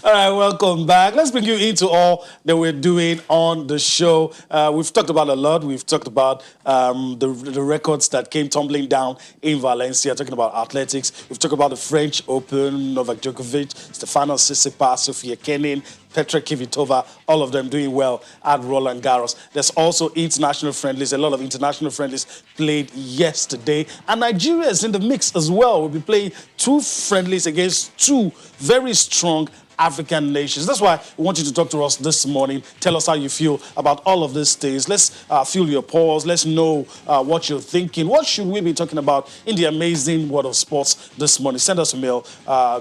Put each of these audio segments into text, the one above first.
All right, welcome back. Let's bring you into all that we're doing on the show. We've talked about a lot. We've talked about the records that came tumbling down in Valencia, talking about athletics. We've talked about the French Open, Novak Djokovic, Stefanos Tsitsipas, Sofia Kenin, Petra Kvitova, all of them doing well at Roland Garros. There's also international friendlies. A lot of international friendlies played yesterday. And Nigeria is in the mix as well. We'll be playing two friendlies against two very strong African nations. That's why we want you to talk to us this morning. Tell us how you feel about all of these things. Let's feel your pulse. Let's know what you're thinking. What should we be talking about in the amazing world of sports this morning? Send us a mail.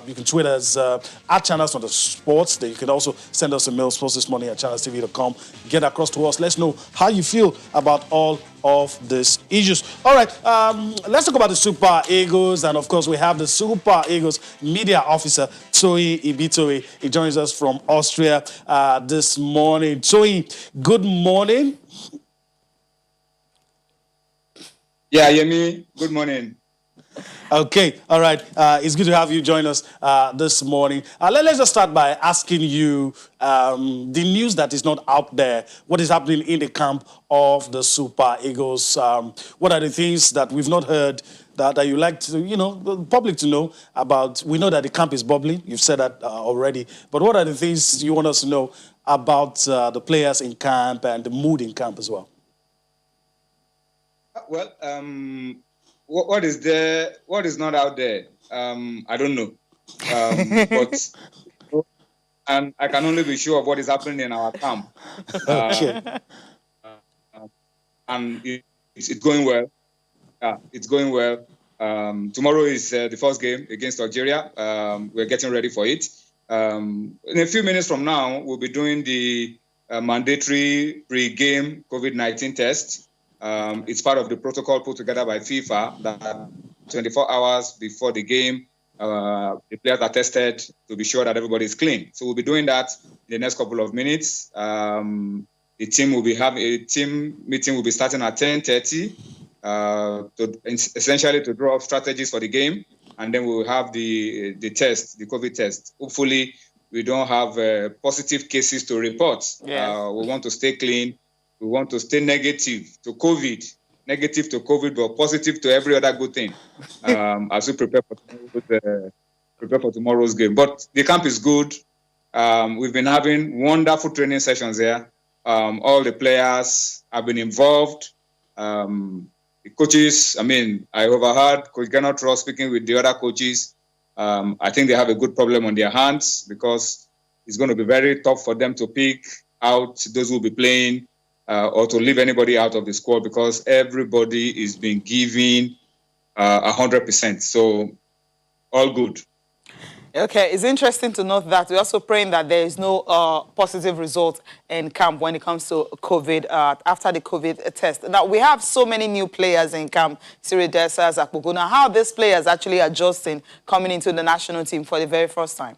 You can tweet us at Channels on the Sports. Then you can also send us a mail, sportsthismorning@channelstv.com. Get across to us. Let's know how you feel about all of these issues. All right, let's talk about the Super Eagles. And of course, we have the Super Eagles media officer, Toyi Ibitoye. He joins us from Austria this morning. Toyi, good morning. Yeah, Yemi, good morning. Okay, all right. It's good to have you join us this morning. Let's just start by asking you the news that is not out there. What is happening in the camp of the Super Eagles? What are the things that we've not heard that you like to, the public to know about? We know that the camp is bubbling. You've said that already. But what are the things you want us to know about the players in camp and the mood in camp as well? Well, what is there? What is not out there? I don't know. But and I can only be sure of what is happening in our camp. Okay. And it's going well. It's going well. Tomorrow is the first game against Algeria. We're getting ready for it. In a few minutes from now, we'll be doing the mandatory pre-game COVID-19 test. It's part of the protocol put together by FIFA that 24 hours before the game, the players are tested to be sure that everybody is clean. So we'll be doing that in the next couple of minutes. The team will be having a team meeting will be starting at 10:30 essentially to draw up strategies for the game. And then we'll have the test, the COVID test. Hopefully, we don't have positive cases to report. Yes. We want to stay clean. We want to stay negative to COVID, but positive to every other good thing as we prepare for tomorrow's game. But the camp is good. We've been having wonderful training sessions there. All the players have been involved. The coaches, I overheard Coach Gernot Ross speaking with the other coaches. I think they have a good problem on their hands because it's going to be very tough for them to pick out those who will be playing. Or to leave anybody out of the squad because everybody is being given 100%. So, all good. Okay, it's interesting to note that we're also praying that there is no positive result in camp when it comes to COVID, after the COVID test. Now, we have so many new players in camp, Siri Dessa, Zakboguna. How are these players actually adjusting coming into the national team for the very first time?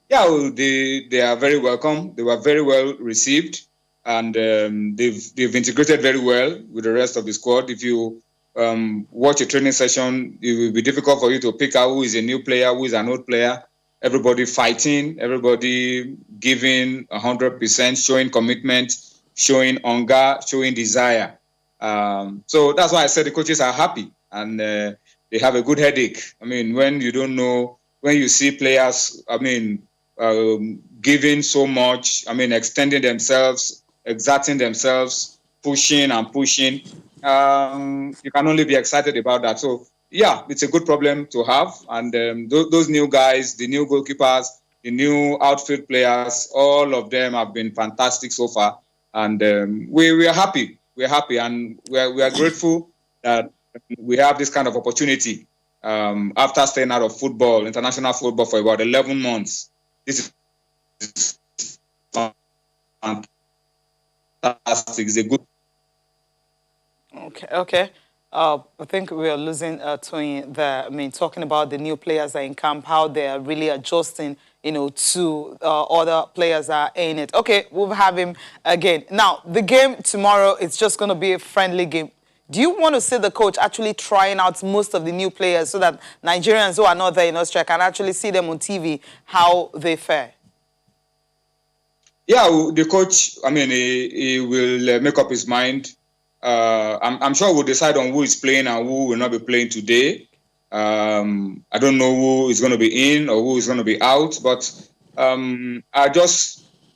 Yeah, well, they are very welcome. They were very well received. And they've integrated very well with the rest of the squad. If you watch a training session, it will be difficult for you to pick out who is a new player, who is an old player. Everybody fighting, everybody giving 100%, showing commitment, showing hunger, showing desire. So that's why I said the coaches are happy and they have a good headache. When you don't know, when you see players, giving so much, extending themselves, exerting themselves, pushing and pushing. You can only be excited about that. So, yeah, it's a good problem to have. And those new guys, the new goalkeepers, the new outfield players, all of them have been fantastic so far. And we are happy. We're happy and we are grateful that we have this kind of opportunity after staying out of football, international football, for about 11 months. This is fantastic. It's a good. Okay. I think we are losing Toyin there. Talking about the new players that are in camp, how they are really adjusting, to other players that are in it. Okay, we'll have him again. Now, the game tomorrow, it's just going to be a friendly game. Do you want to see the coach actually trying out most of the new players so that Nigerians who are not there in Austria can actually see them on TV, how they fare? Yeah, the coach, I mean, he will make up his mind. I'm sure we'll decide on who is playing and who will not be playing today. I don't know who is going to be in or who is going to be out, but I'm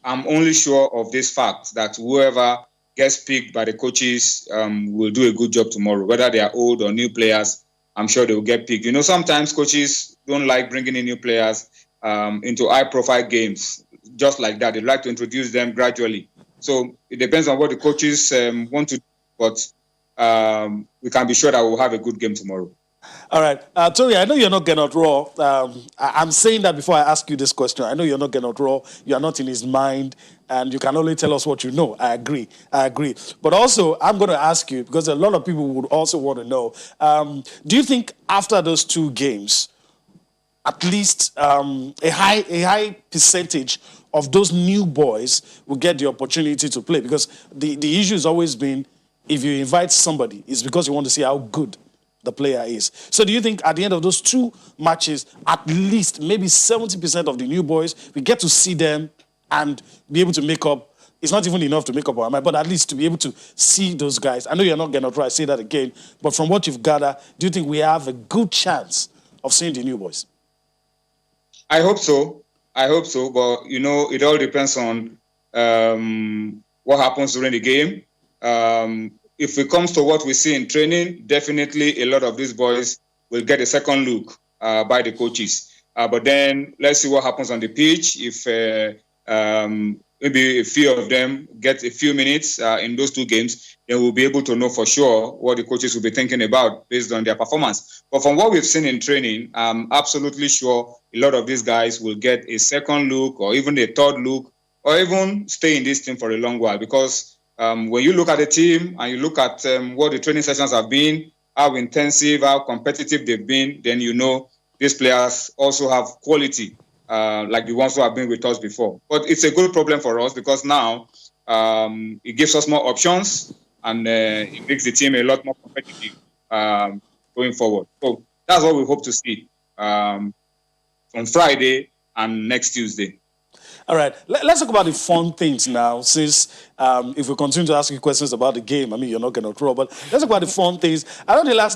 only sure of this fact that whoever gets picked by the coaches will do a good job tomorrow. Whether they are old or new players, I'm sure they will get picked. You know, sometimes coaches don't like bringing in new players into high-profile games just like that. They like to introduce them gradually. So it depends on what the coaches want to do, but we can be sure that we'll have a good game tomorrow. All right. Tori, I know you're not Gernot Raw. I'm saying that before I ask you this question. I know you're not Gernot Raw. You are not in his mind, and you can only tell us what you know. I agree. But also, I'm going to ask you, because a lot of people would also want to know, do you think after those two games, at least a high percentage of those new boys will get the opportunity to play? Because the issue has always been, if you invite somebody, it's because you want to see how good the player is. So do you think at the end of those two matches, at least maybe 70% of the new boys, we get to see them and be able to make up? It's not even enough to make up our mind, but at least to be able to see those guys. I know you're not going to try to say that again, but from what you've gathered, do you think we have a good chance of seeing the new boys? I hope so. But, you know, it all depends on what happens during the game. If it comes to what we see in training, definitely a lot of these boys will get a second look by the coaches. But then let's see what happens on the pitch. If maybe a few of them get a few minutes in those two games, then we'll be able to know for sure what the coaches will be thinking about based on their performance. But from what we've seen in training, I'm absolutely sure a lot of these guys will get a second look or even a third look or even stay in this team for a long while, because when you look at the team and you look at what the training sessions have been, how intensive, how competitive they've been, then you know these players also have quality, like the ones who have been with us before. But it's a good problem for us because now it gives us more options and it makes the team a lot more competitive going forward. So that's what we hope to see on Friday and next Tuesday. All right, let's talk about the fun things now, since if we continue to ask you questions about the game, I mean, you're not going to throw, but let's talk about the fun things. I know the first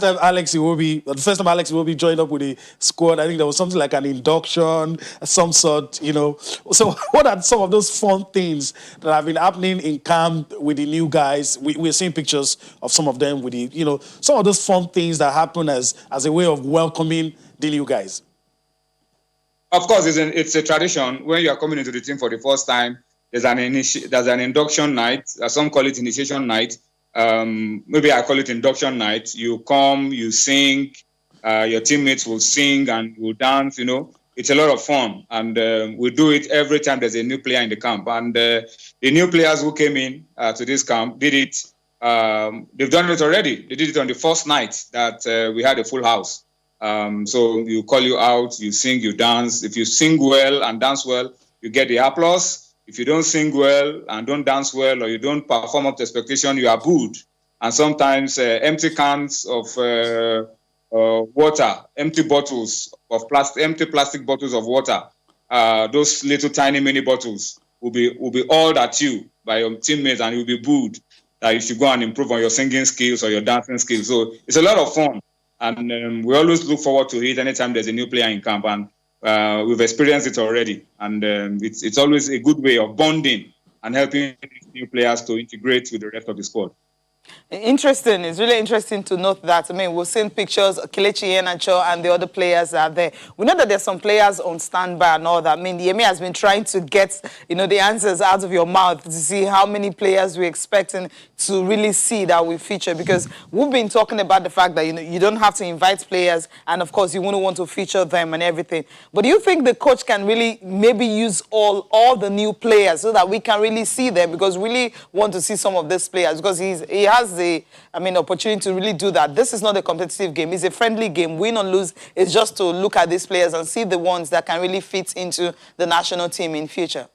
time Alex Iwobi joined up with the squad, I think there was something like an induction, some sort, you know. So what are some of those fun things that have been happening in camp with the new guys? We're seeing pictures of some of them with the, you know, some of those fun things that happen as a way of welcoming the new guys. Of course, it's a tradition. When you are coming into the team for the first time, there's an induction night. Some call it initiation night. Maybe I call it induction night. You come, you sing, your teammates will sing and will dance, you know. It's a lot of fun. And we do it every time there's a new player in the camp. And the new players who came in to this camp did it. They've done it already. They did it on the first night that we had a full house. So you call you out, you sing, you dance. If you sing well and dance well, you get the applause. If you don't sing well and don't dance well, or you don't perform up to expectation, you are booed. And sometimes empty cans of water, empty bottles of empty plastic bottles of water, those little tiny mini bottles will be hauled at you by your teammates, and you'll be booed that you should go and improve on your singing skills or your dancing skills. So it's a lot of fun. And we always look forward to it anytime there's a new player in camp. And we've experienced it already. And it's always a good way of bonding and helping new players to integrate with the rest of the squad. Interesting. It's really interesting to note that. I mean, we've seen pictures, Kelechi Iheanacho and the other players are there. We know that there's some players on standby and all that. I mean, the EMA has been trying to get, you know, the answers out of your mouth to see how many players we're expecting to really see that we feature, because we've been talking about the fact that, you know, you don't have to invite players and, of course, you wouldn't want to feature them and everything. But do you think the coach can really maybe use all the new players so that we can really see them? Because we really want to see some of these players, because he has the opportunity to really do that. This is not a competitive game. It's a friendly game. Win or lose, it's just to look at these players and see the ones that can really fit into the national team in future.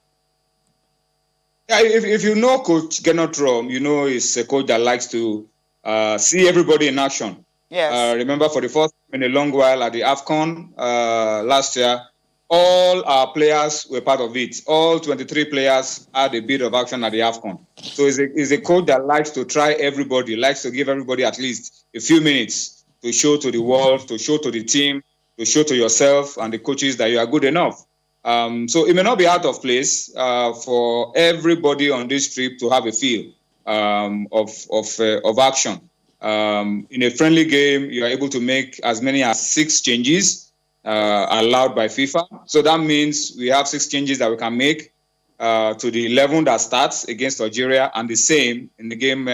Yeah, if you know Coach Gernot Raw, you know he's a coach that likes to see everybody in action. Yes. Remember, for the first time in a long while at the AFCON last year, all our players were part of it. All 23 players had a bit of action at the AFCON. So it's a coach that likes to try everybody, likes to give everybody at least a few minutes to show to the world, to show to the team, to show to yourself and the coaches that you are good enough. So it may not be out of place for everybody on this trip to have a feel of action. In a friendly game, you are able to make as many as 6 changes allowed by FIFA. So that means we have 6 changes that we can make to the 11 that starts against Algeria, and the same in the game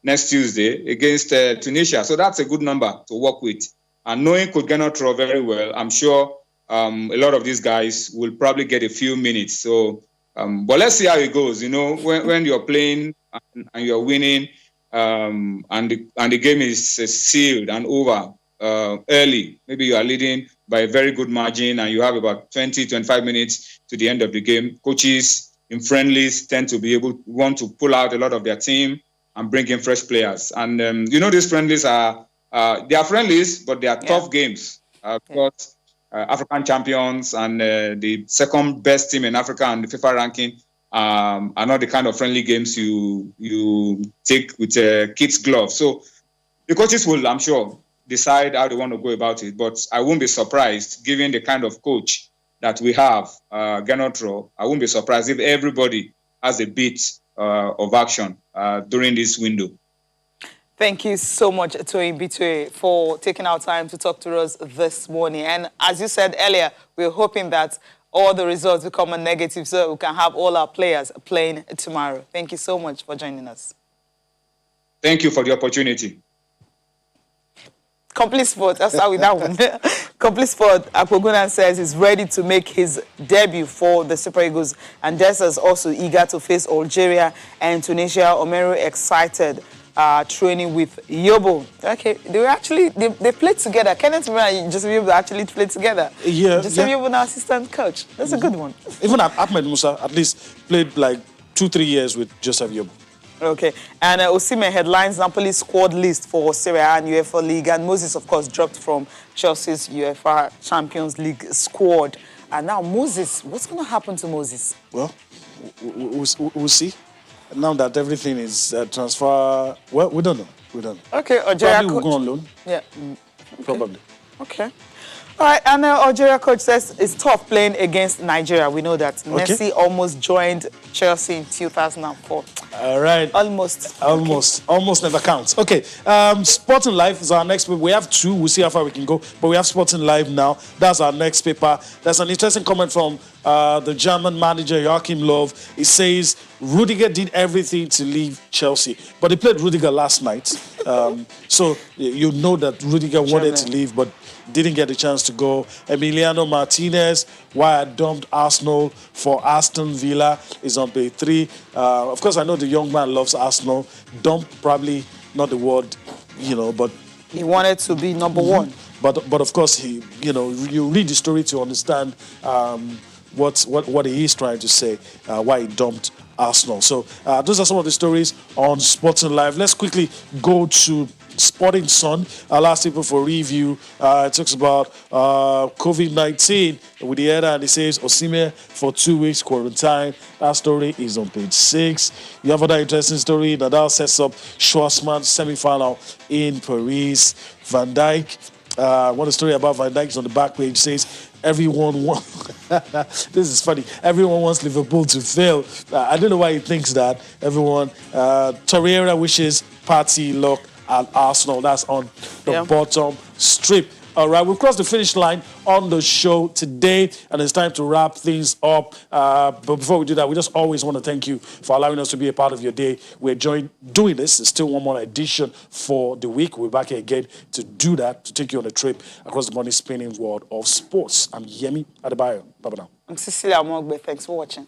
next Tuesday against Tunisia. So that's a good number to work with. And knowing Coach Genotro very well, I'm sure a lot of these guys will probably get a few minutes. So, but let's see how it goes. You know, when you're playing and you're winning, and the game is sealed and over early, maybe you are leading by a very good margin and you have about 20-25 minutes to the end of the game. Coaches in friendlies tend to want to pull out a lot of their team and bring in fresh players. And you know, these friendlies they are friendlies, but they are tough games. Because African champions and the second best team in Africa and the FIFA ranking are not the kind of friendly games you take with kids' gloves. So the coaches will, I'm sure, decide how they want to go about it. But I won't be surprised, given the kind of coach that we have, Genotro, I won't be surprised if everybody has a bit of action during this window. Thank you so much, Toyin Bitwe, for taking our time to talk to us this morning. And as you said earlier, we're hoping that all the results become a negative so we can have all our players playing tomorrow. Thank you so much for joining us. Thank you for the opportunity. Complete Sport, I'll start with that one. Complete Sport, Akpogunan says he's ready to make his debut for the Super Eagles. And Des is also eager to face Algeria and Tunisia. Omeru excited, training with Yobo. Okay, they played together. Kenneth Mura and Joseph Yobo actually played together. Yeah. Joseph Yobo, now assistant coach. That's a good one. Even Ahmed Musa at least played like 2-3 years with Joseph Yobo. Okay, and Osimhen headlines Napoli's squad list for Serie A and UEFA League, and Moses, of course, dropped from Chelsea's UEFA Champions League squad. And now Moses, what's going to happen to Moses? Well, we'll see. Now that everything is transfer, well, we don't know. We don't know. Okay, Algeria probably will go on loan. Yeah, okay. Probably. Okay. All right, and Algeria coach says it's tough playing against Nigeria. We know that. Okay. Messi almost joined Chelsea in 2004. All right. Almost. Almost never counts. Okay, Sporting Life is our next paper. We have 2. We'll see how far we can go. But we have Sporting Life now. That's our next paper. There's an interesting comment from the German manager, Joachim Löw. He says Rudiger did everything to leave Chelsea. But he played Rudiger last night. So you know that Rudiger wanted to leave, but didn't get a chance to go. Emiliano Martinez, why I dumped Arsenal for Aston Villa, is on page 3. Of course, I know the young man loves Arsenal. Dump, probably not the word, you know, but he wanted to be number 1. But of course, he, you know, you read the story to understand what he is trying to say, why he dumped Arsenal. So those are some of the stories on Sporting Live. Let's quickly go to Sporting Sun, our last paper for review. It talks about COVID-19 with the header, and it says Osimhen for 2 weeks quarantine. That story is on page 6. You have another interesting story. Nadal sets up Schwarzman semi-final in Paris. Van Dijk, one story about Van Dijk is on the back page. Says everyone wants. This is funny. Everyone wants Liverpool to fail. I don't know why he thinks that. Everyone. Torreira wishes Partey luck at Arsenal. That's on the bottom strip. All right, we've crossed the finish line on the show today, and it's time to wrap things up. But before we do that, we just always want to thank you for allowing us to be a part of your day. We're enjoying doing this. It's still one more edition for the week. We're back here again to do that, to take you on a trip across the money spinning world of sports. I'm Yemi Adebayo. Bye-bye now. I'm Cecilia Mogbe. Thanks for watching.